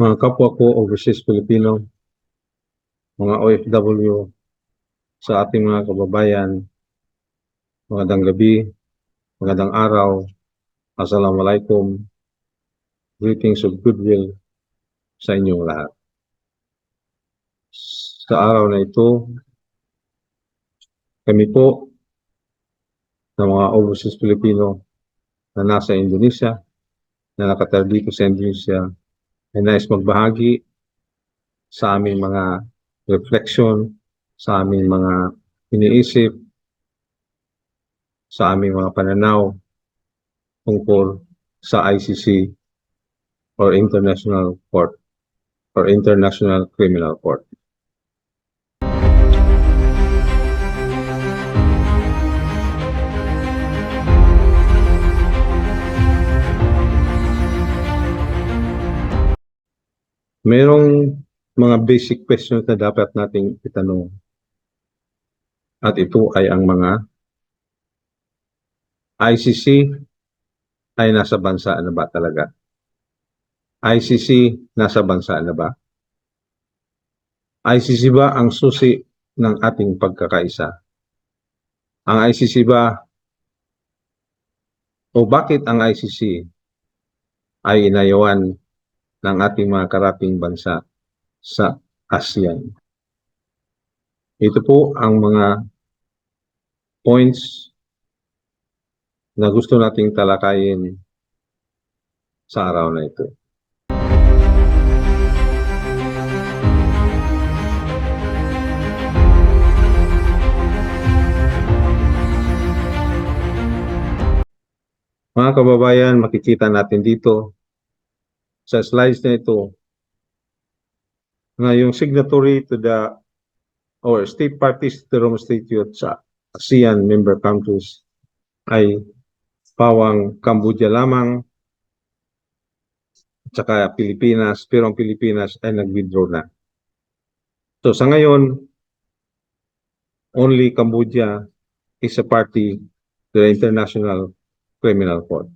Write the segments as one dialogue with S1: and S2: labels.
S1: Mga kapwa ko overseas Filipino, mga OFW, sa ating mga kababayan, magandang gabi, magandang araw, assalamualaikum, greetings of goodwill sa inyong lahat. Sa araw na ito, kami po ng mga overseas Filipino na nasa Indonesia, na nakatira dito sa Indonesia, ay nais magbahagi sa aming mga reflection, sa aming mga iniisip, sa aming mga pananaw tungkol sa ICC or International Court or International Criminal Court. Mayroong mga basic questions na dapat nating itanong. At ito ay ang mga ICC ay nasa bansa na ba talaga? ICC nasa bansa na ba? ICC ba ang susi ng ating pagkakaisa? Ang ICC ba o bakit ang ICC ay inayawan ng ating mga karating bansa sa ASEAN? Ito po ang mga points na gusto nating talakayin sa araw na ito. Mga kababayan, makikita natin dito sa slides na ito na yung signatory to the or state parties to the Rome Statute sa ASEAN member countries ay pawang Cambodia lamang at saka Pilipinas, pero ang Pilipinas ay nag-withdraw na. So sa ngayon, only Cambodia is a party to the International Criminal Court.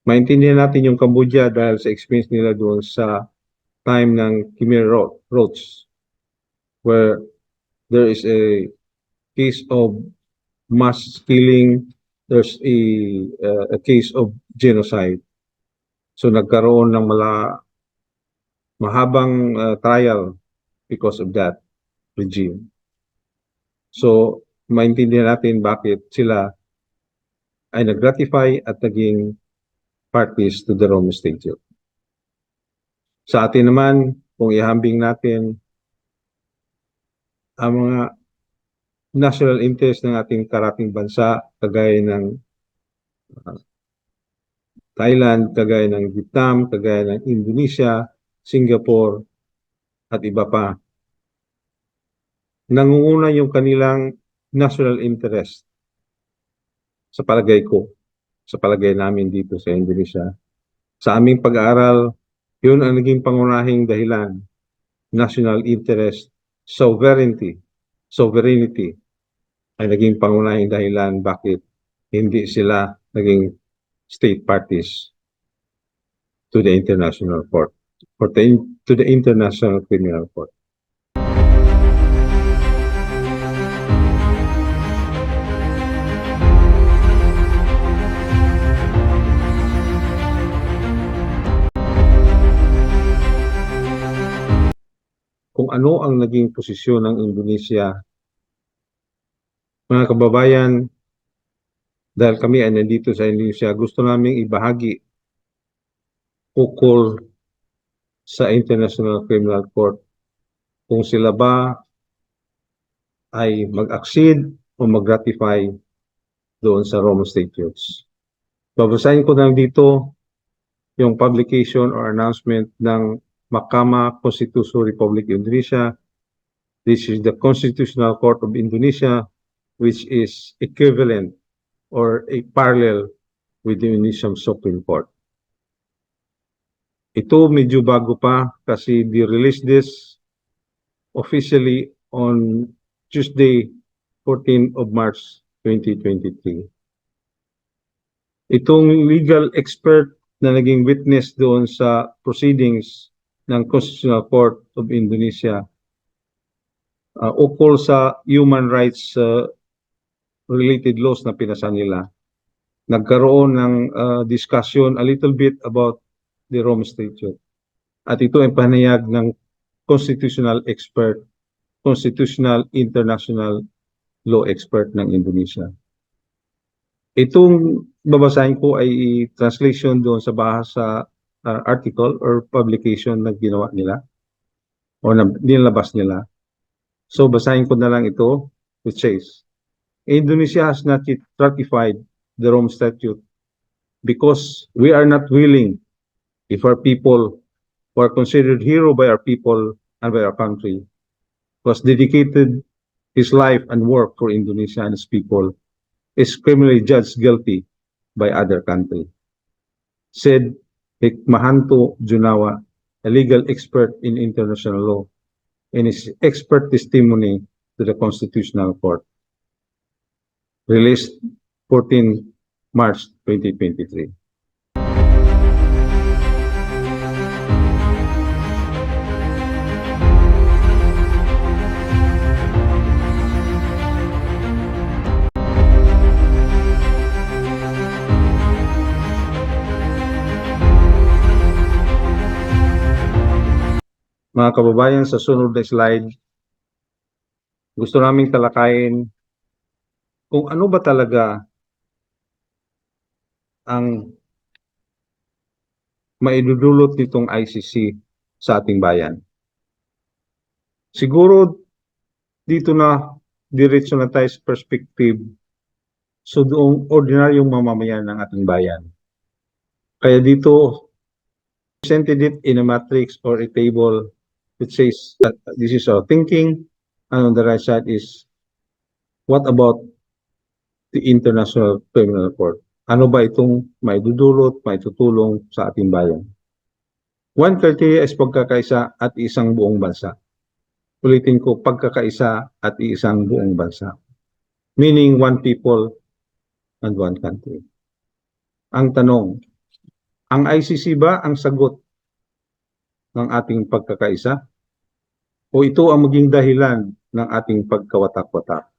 S1: Maintindihan natin yung Cambodia dahil sa experience nila doon sa time ng Khmer Rouge, where there is a case of mass killing, there's a case of genocide. So nagkaroon ng mahabang trial because of that regime. So maintindihan natin bakit sila ay nag-ratify at naging parties to the Rome Statute. Sa atin naman, kung ihambing natin ang mga national interest ng ating karating bansa, kagaya ng Thailand, kagaya ng Vietnam, kagaya ng Indonesia, Singapore, at iba pa. Nangunguna yung kanilang national interest sa palagay ko, sa palagay namin dito sa Indonesia. Sa aming pag-aaral, yun ang naging pangunahing dahilan. National interest, sovereignty ay naging pangunahing dahilan bakit hindi sila naging state parties to the International Court or to the International Criminal Court. Kung ano ang naging posisyon ng Indonesia, mga kababayan, dahil kami ay nandito sa Indonesia, gusto namin ibahagi ukol sa International Criminal Court kung sila ba ay mag-accede o mag-ratify doon sa Rome Statutes. Babasahin ko na dito yung publication or announcement ng Mahkamah Konstitusi Republik Indonesia. This is the Constitutional Court of Indonesia, which is equivalent or a parallel with the Indonesian Supreme Court. Ito medyo bago pa kasi they released this officially on Tuesday, 14th of March 2023. Itong legal expert na naging witness doon sa proceedings ng Constitutional Court of Indonesia ukol sa human rights related laws na pinasa nila. Nagkaroon ng discussion a little bit about the Rome Statute. At ito ay panayag ng constitutional expert, constitutional international law expert ng Indonesia. Itong babasahin ko ay translation doon sa bahasa article or publication na ginawa nila o na nilabas nila. So basahin ko na lang ito, which says, Indonesia has not yet ratified the Rome Statute because we are not willing, if our people who are considered hero by our people and by our country, was dedicated his life and work for Indonesia and its people, is criminally judged guilty by other country. Said Hikmahanto Junawa, a legal expert in international law, in his expert testimony to the Constitutional Court, released 14 March 2023. Mga kababayan, sa sunod na slide, gusto naming talakayin kung ano ba talaga ang maidudulot nitong ICC sa ating bayan. Siguro dito na diretso na tayo sa perspective so doong ordinaryong mamamayan ng ating bayan. Kaya dito, presented it in a matrix or a table which says that this is our thinking, and on the right side is what about the International Criminal Court? Ano ba itong maidudulot, maitutulong sa ating bayan? One criteria is pagkakaisa at isang buong bansa. Ulitin ko, pagkakaisa at isang buong bansa. Meaning one people and one country. Ang tanong, ang ICC ba ang sagot ng ating pagkakaisa? O ito ang maging dahilan ng ating pagkawatak-watak?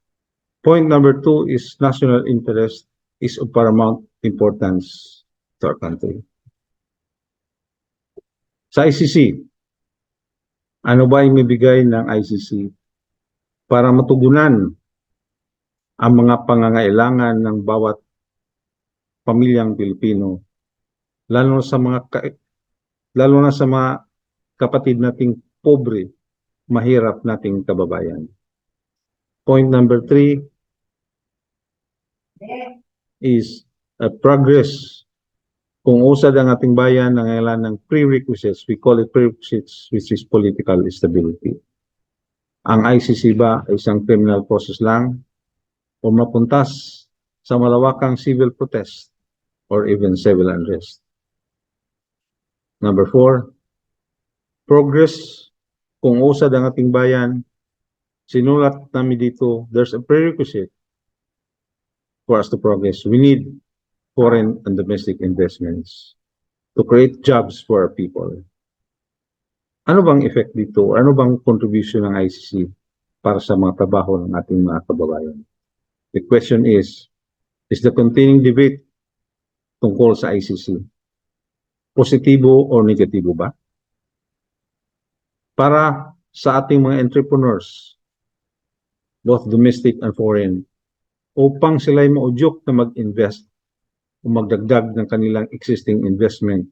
S1: Point number 2 is national interest is of paramount importance to our country. Sa ICC, ano ba yung mibigay ng ICC para matugunan ang mga pangangailangan ng bawat pamilyang Pilipino, lalo na sa mga kapatid nating pobre, mahirap nating kababayan. Point number 3 is progress. Kung usad ang ating bayan nangailangan ng prerequisites, we call it prerequisites, which is political stability. Ang ICC ba ay isang criminal process lang o mapuntas sa malawakang civil protest or even civil unrest? Number 4, progress. Kung usad ang ating bayan, sinulat namin dito, there's a prerequisite for us to progress. We need foreign and domestic investments to create jobs for our people. Ano bang effect dito? Ano bang contribution ng ICC para sa mga trabaho ng ating mga kababayan? The question is the continuing debate tungkol sa ICC positibo o negatibo ba? Para sa ating mga entrepreneurs, both domestic and foreign, upang sila'y maudyok na mag-invest o magdagdag ng kanilang existing investment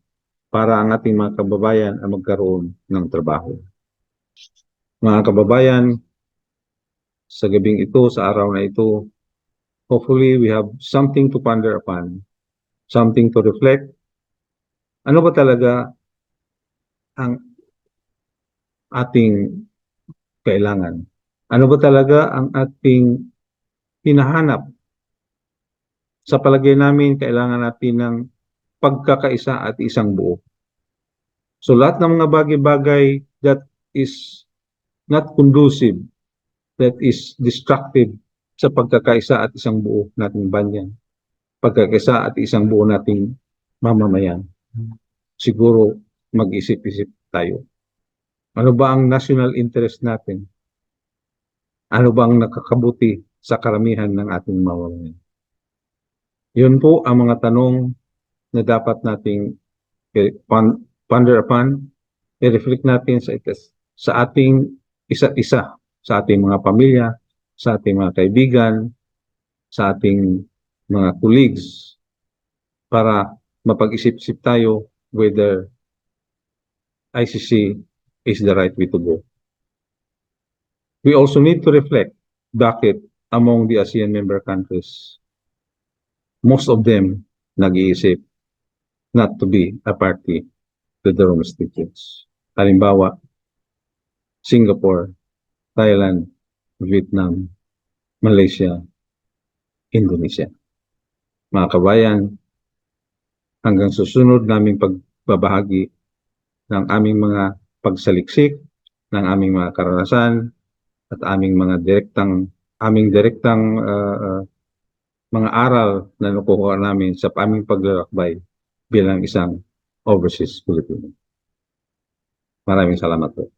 S1: para ang ating mga kababayan ay magkaroon ng trabaho. Mga kababayan, sa gabing ito, sa araw na ito, hopefully we have something to ponder upon, something to reflect. Ano ba talaga ang ating kailangan? Ano ba talaga ang ating hinahanap? Sa palagay namin, kailangan natin ng pagkakaisa at isang buo. So lahat ng mga bagay-bagay that is not conducive, that is destructive sa pagkakaisa at isang buo nating banyan, pagkakaisa at isang buo nating mamamayan, siguro mag-isip-isip tayo. Ano ba ang national interest natin? Ano ba ang nakakabuti sa karamihan ng ating mamamayan? Yun po ang mga tanong na dapat nating ponder upon, i-reflect natin sa ating isa't isa, sa ating mga pamilya, sa ating mga kaibigan, sa ating mga colleagues, para mapag-isip-isip tayo whether ICC is the right way to go. We also need to reflect bakit among the ASEAN member countries, most of them nag-iisip not to be a party to the Rome Statutes. Halimbawa, Singapore, Thailand, Vietnam, Malaysia, Indonesia. Mga kabayan, hanggang susunod naming pagbabahagi ng aming mga pagsaliksik, ng aming mga karanasan, at aming direktang mga aral na nakukuha namin sa aming paglalakbay bilang isang overseas Filipino. Maraming salamat po.